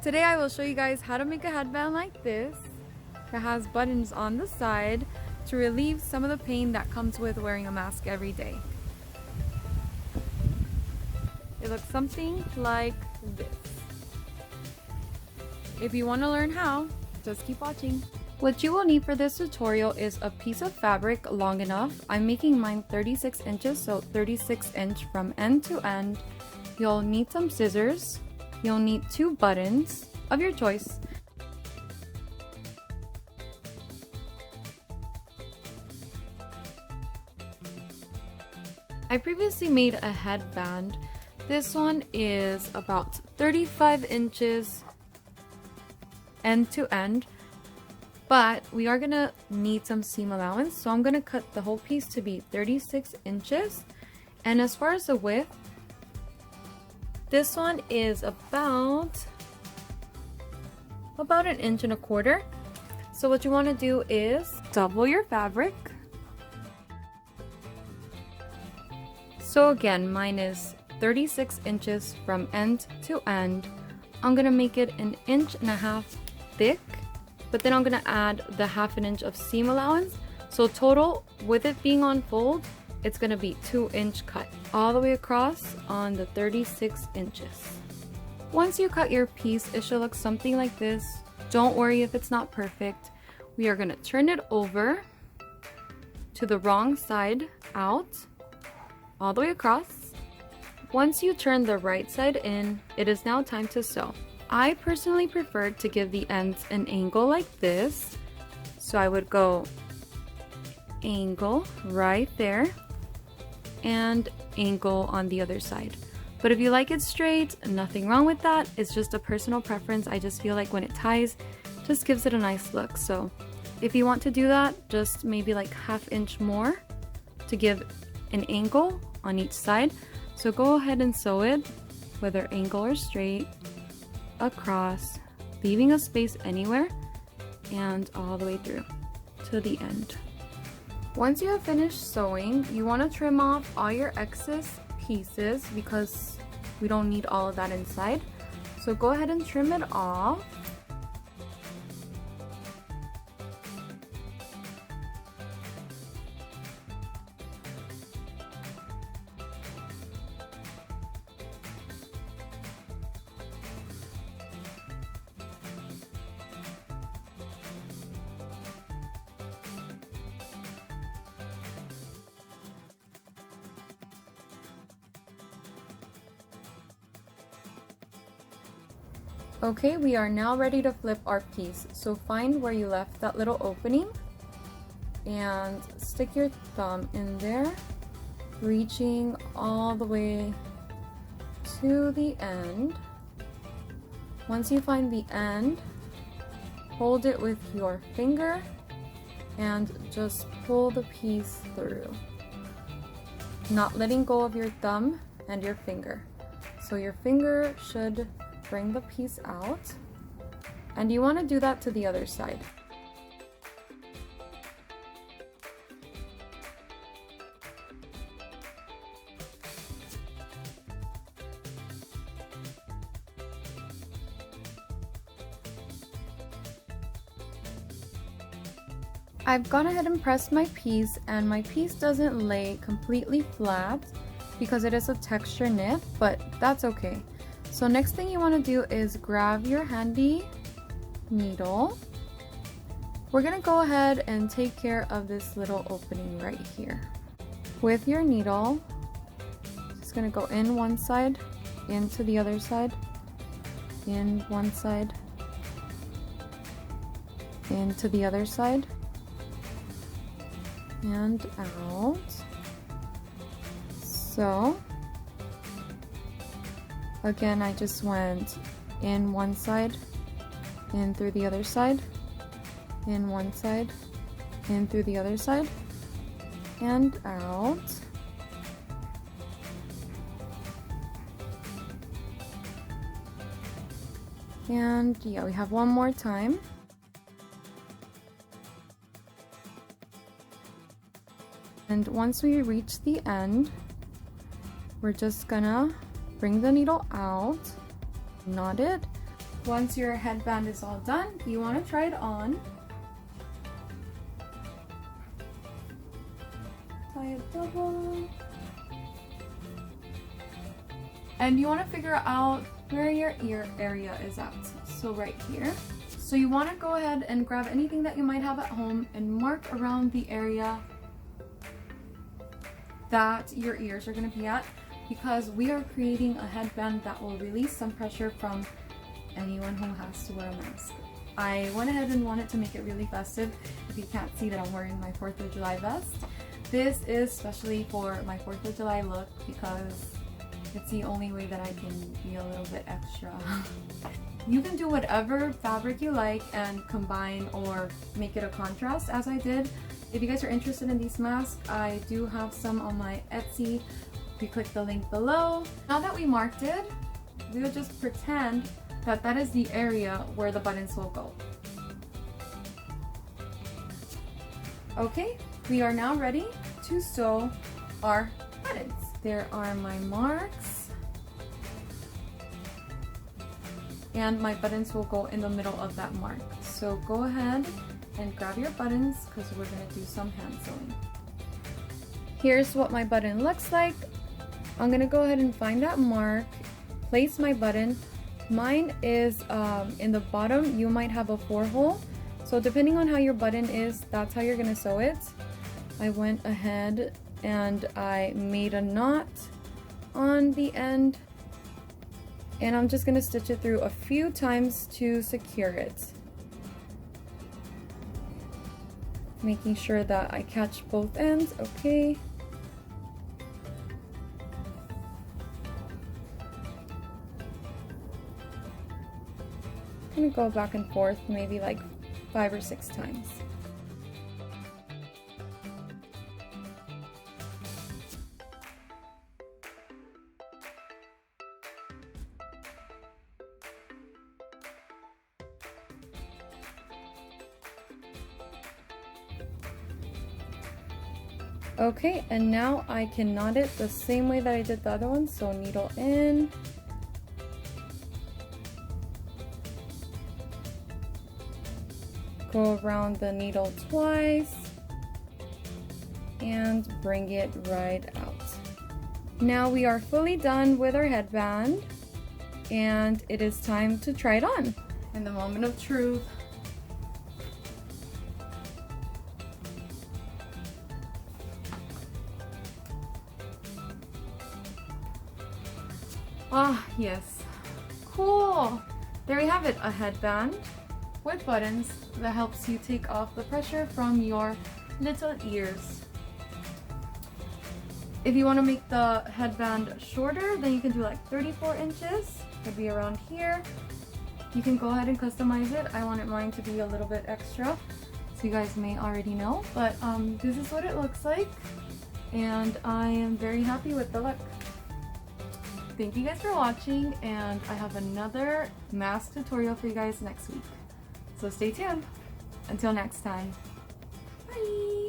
Today I will show you guys how to make a headband like this. It has buttons on the side to relieve some of the pain that comes with wearing a mask every day. It looks something like this. If you want to learn how, just keep watching. What you will need for this tutorial is a piece of fabric long enough. I'm making mine 36 inches, so 36 inch from end to end. You'll need some scissors. You'll need 2 buttons of your choice. I previously made a headband. This one is about 35 inches end to end, but we are gonna need some seam allowance, so I'm gonna cut the whole piece to be 36 inches. And as far as the width, this one is about 1.25 inches. So what you want to do is double your fabric. So again, mine is 36 inches from end to end. I'm gonna make it 1.5 inches thick, but then I'm gonna add the 1/2 inch of seam allowance. So total, with it being on fold, it's gonna be 2-inch cut all the way across on the 36 inches. Once you cut your piece, it should look something like this. Don't worry if it's not perfect. We are gonna turn it over to the wrong side out, all the way across. Once you turn the right side in, it is now time to sew. I personally prefer to give the ends an angle like this. So I would go angle right there and angle on the other side. But if you like it straight, nothing wrong with that. It's just a personal preference. I just feel like when it ties, just gives it a nice look. So if you want to do that, just maybe like 1/2 inch more to give an angle on each side. So go ahead and sew it, whether angle or straight, across, leaving a space anywhere, and all the way through to the end. Once you have finished sewing, you want to trim off all your excess pieces because we don't need all of that inside. So go ahead and trim it off. Okay, we are now ready to flip our piece. So find where you left that little opening and stick your thumb in there, reaching all the way to the end. Once you find the end, hold it with your finger and just pull the piece through, not letting go of your thumb and your finger. So your finger should bring the piece out, and you want to do that to the other side. I've gone ahead and pressed my piece, and my piece doesn't lay completely flat because it is a texture knit, but that's okay. So next thing you want to do is grab your handy needle. We're going to go ahead and take care of this little opening right here. With your needle, just going to go in one side, into the other side, in one side, into the other side, and out. So again, I just went in one side, in through the other side, in one side, in through the other side, and out. And yeah, we have one more time. And once we reach the end, we're just gonna bring the needle out, knot it, Once your headband is all done, you want to try it on. Tie it double. And you want to figure out where your ear area is at. So right here. So you want to go ahead and grab anything that you might have at home and mark around the area that your ears are going to be at, because we are creating a headband that will release some pressure from anyone who has to wear a mask. I went ahead and wanted to make it really festive. If you can't see that I'm wearing my 4th of July vest, this is especially for my 4th of July look because it's the only way that I can be a little bit extra. You can do whatever fabric you like and combine or make it a contrast as I did. If you guys are interested in these masks, I do have some on my Etsy. If you click the link below. Now that we marked it, we will just pretend that that is the area where the buttons will go. Okay, we are now ready to sew our buttons. There are my marks. And my buttons will go in the middle of that mark. So go ahead and grab your buttons because we're going to do some hand sewing. Here's what my button looks like. I'm going to go ahead and find that mark, place my button. Mine is in the bottom. You might have a 4-hole. So depending on how your button is, that's how you're going to sew it. I went ahead and I made a knot on the end. And I'm just going to stitch it through a few times to secure it. Making sure that I catch both ends, okay. I'm going to go back and forth maybe like 5 or 6 times. Okay, and now I can knot it the same way that I did the other one. So needle in, go around the needle twice, and bring it right out. Now we are fully done with our headband, and it is time to try it on. In the moment of truth. Ah, yes. Cool! There you have it, a headband with buttons that helps you take off the pressure from your little ears. If you want to make the headband shorter, then you can do like 34 inches. Could be around here. You can go ahead and customize it. I wanted mine to be a little bit extra, so you guys may already know. But this is what it looks like, and I am very happy with the look. Thank you guys for watching, and I have another mask tutorial for you guys next week. So stay tuned. Until next time. Bye!